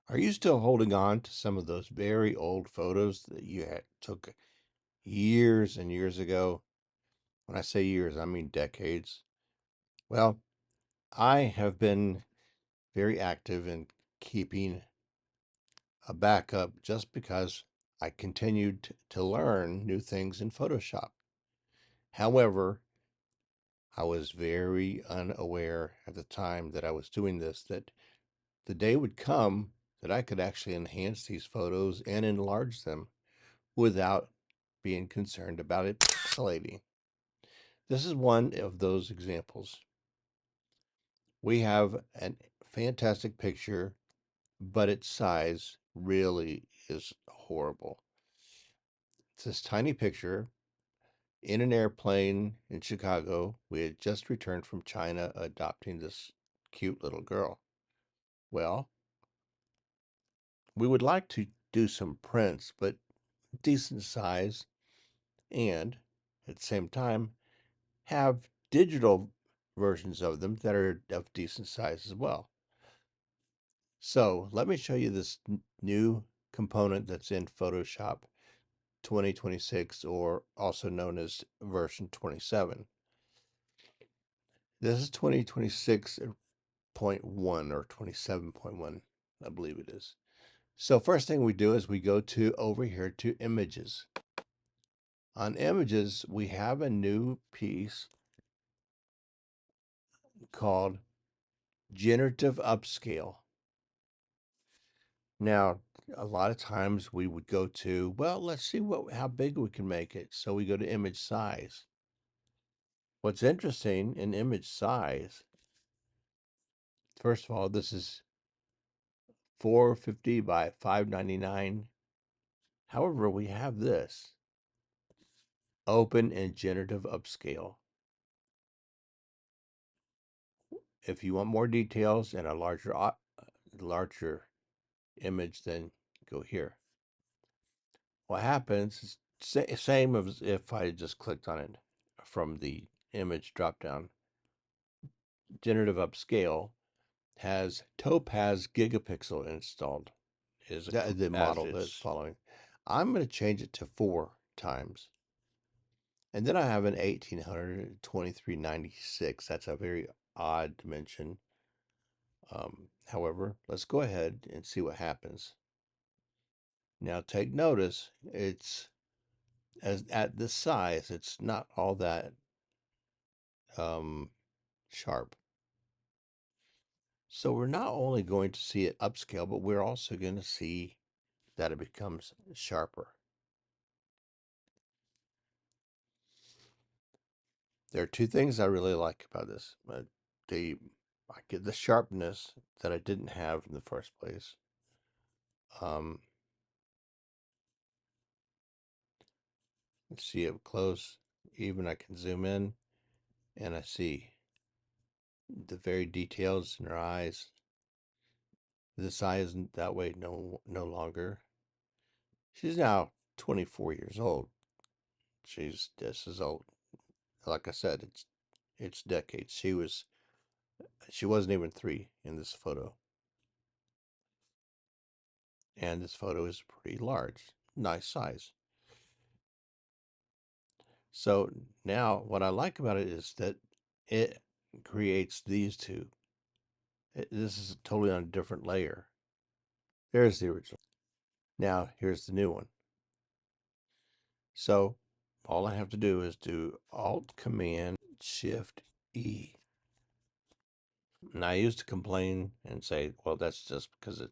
Are you still holding on to some of those very old photos that took years and years ago? When I say years, I mean decades. Well, I have been very active in keeping a backup just because I continued to learn new things in Photoshop. However, I was very unaware at the time that I was doing this that the day would come that I could actually enhance these photos and enlarge them without being concerned about it pixelating. This is one of those examples. We have a fantastic picture, but its size really is horrible. It's this tiny picture in an airplane in Chicago. We had just returned from China adopting this cute little girl. Well, we would like to do some prints, but decent size, and at the same time have digital versions of them that are of decent size as well. So let me show you this new component that's in Photoshop 2026, or also known as version 27. This is 2026.1 or 27.1, I believe it is. So first thing we do is we go to over here to images. On images, we have a new piece called generative upscale. Now, a lot of times we would go to, well, let's see how big we can make it. So we go to image size. What's interesting in image size, first of all, this is 450 by 599. However, we have this open and generative upscale. If you want more details and a larger image, then go here. What happens is same as if I just clicked on it from the image dropdown. Generative upscale has Topaz Gigapixel installed, is the model that it's following. I'm going to change it to 4 times. And then I have an 1800 2396. That's a very odd dimension. However, let's go ahead and see what happens. Now take notice, it's as at this size, it's not all that sharp. So we're not only going to see it upscale, but we're also going to see that it becomes sharper. There are two things I really like about this. I get the sharpness that I didn't have in the first place. Let's see it close. Even I can zoom in and I see the very details in her eyes. This eye isn't that way no longer. She's now 24 years old. She's just as old. Like I said, it's decades. She wasn't even 3 in this photo. And this photo is pretty large. Nice size. So now what I like about it is that it creates these two. This is totally on a different layer. There's the original. Now here's the new one. So all I have to do is do Alt Command Shift E. And I used to complain and say, well, that's just because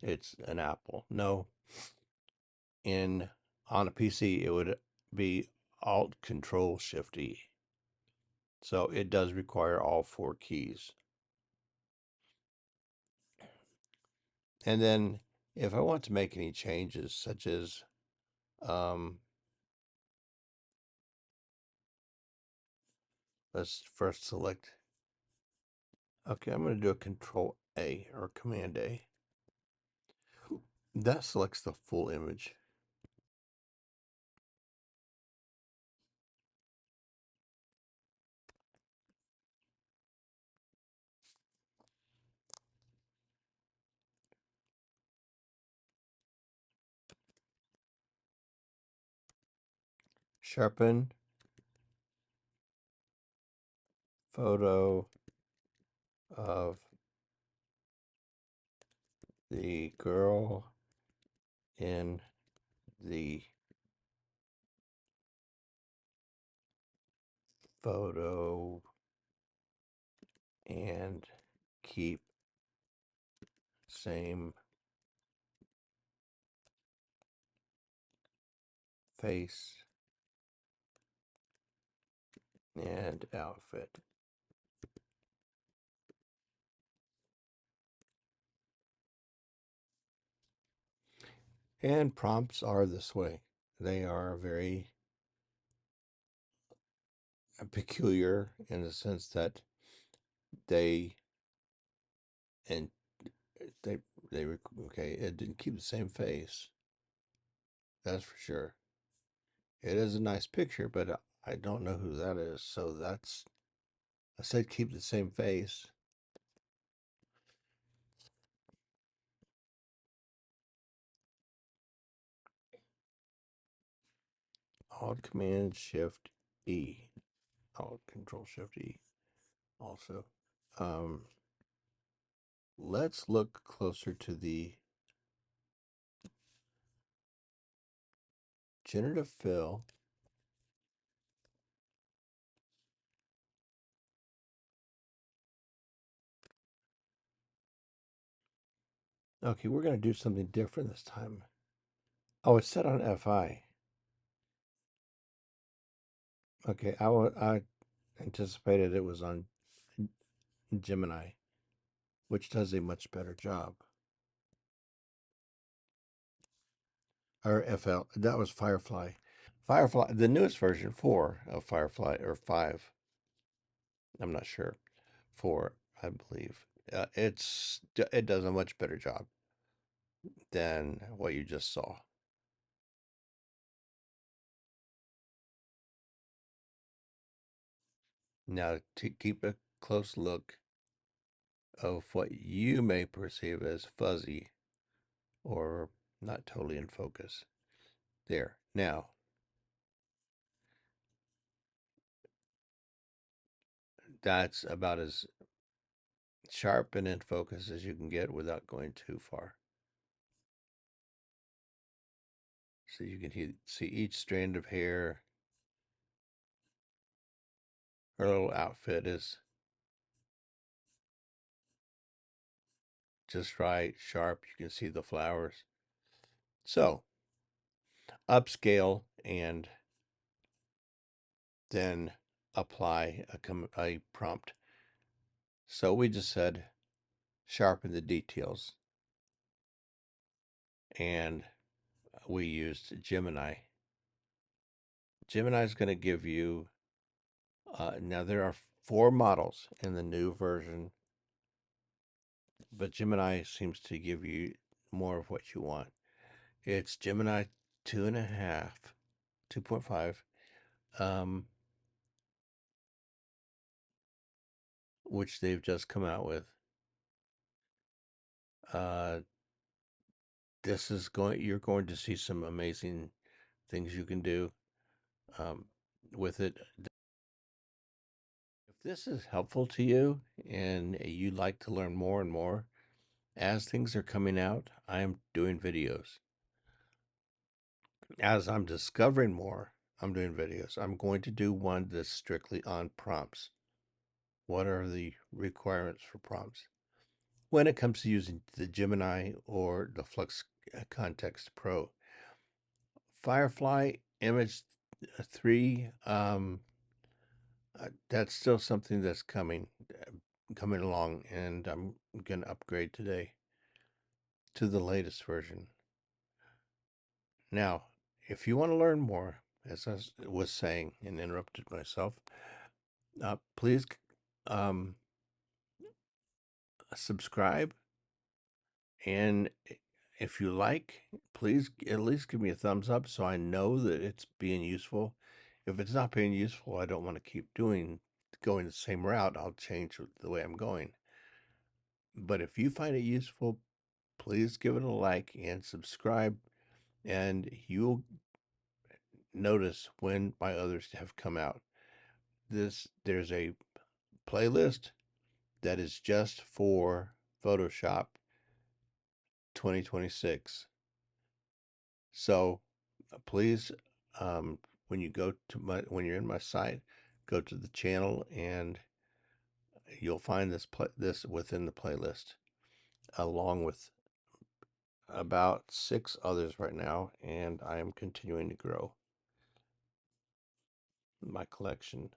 it's an Apple. No, on a PC it would be Alt Control Shift E. So it does require all 4 keys. And then if I want to make any changes, such as let's first select, okay, I'm going to do a Control A or Command A. That selects the full image. Sharpen photo of the girl in the photo and keep same face and outfit. And prompts are this way. They are very peculiar in the sense that they and they okay, it didn't keep the same face. That's for sure. It is a nice picture, but I don't know who that is. So that's I said keep the same face. Alt Command Shift E. Alt Control Shift E. Also, um, let's look closer to the generative fill. Okay, we're going to do something different this time. Oh, it's set on FI. Okay, I anticipated it was on Gemini, which does a much better job. Or FL, that was Firefly. Firefly, the newest version, 4 of Firefly, or 5, I'm not sure, 4, I believe. It does a much better job than what you just saw. Now, to keep a close look of what you may perceive as fuzzy or not totally in focus. There. Now, that's about as sharp and in focus as you can get without going too far. So you can see each strand of hair. Her little outfit is just right, sharp. You can see the flowers. So, upscale and then apply a prompt. So we just said sharpen the details. And we used Gemini. Gemini is going to give you, now there are 4 models in the new version, but Gemini seems to give you more of what you want. It's Gemini 2.5, 2.5, which they've just come out with. Uh, you're going to see some amazing things you can do um, with it. If this is helpful to you and you'd like to learn more and more, as things are coming out, I am doing videos. As I'm discovering more, I'm doing videos. I'm going to do one that's strictly on prompts. What are the requirements for prompts? When it comes to using the Gemini or the Flux Context Pro. Firefly Image 3, that's still something that's coming along, and I'm going to upgrade today to the latest version. Now, if you want to learn more, as I was saying and interrupted myself, please um, subscribe. And if you like, please at least give me a thumbs up so I know that it's being useful. If it's not being useful, I don't want to keep going the same route. I'll change the way I'm going. But if you find it useful, please give it a like and subscribe, and you'll notice when my others have come out. There's a playlist that is just for Photoshop 2026. So please, um, when you go to when you're in my site, go to the channel and you'll find this within the playlist, along with about 6 others right now, and I am continuing to grow my collection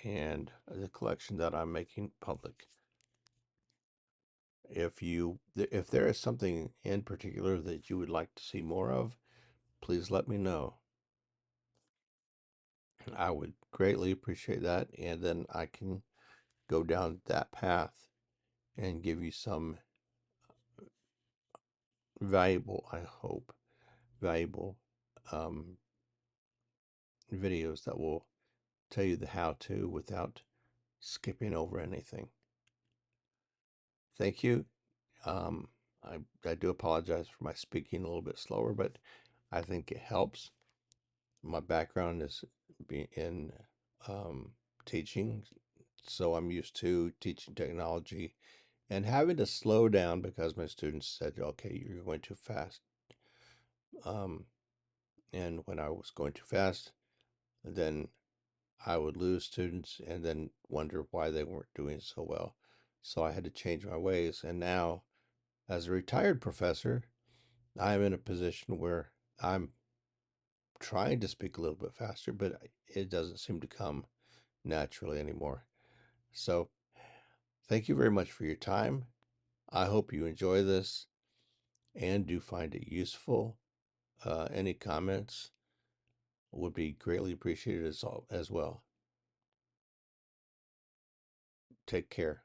and the collection that I'm making public. If there is something in particular that you would like to see more of, please let me know. I would greatly appreciate that, and then I can go down that path and give you some valuable, I hope, valuable um, videos that will tell you the how to without skipping over anything. Thank you. Um, I do apologize for my speaking a little bit slower, but I think it helps. My background is in um, teaching, so I'm used to teaching technology and having to slow down because my students said, okay, you're going too fast. Um, and when I was going too fast, then I would lose students and then wonder why they weren't doing so well. So I had to change my ways. And now, as a retired professor, I'm in a position where I'm trying to speak a little bit faster, but it doesn't seem to come naturally anymore. So, thank you very much for your time. I hope you enjoy this and do find it useful. Any comments would be greatly appreciated as well. Take care.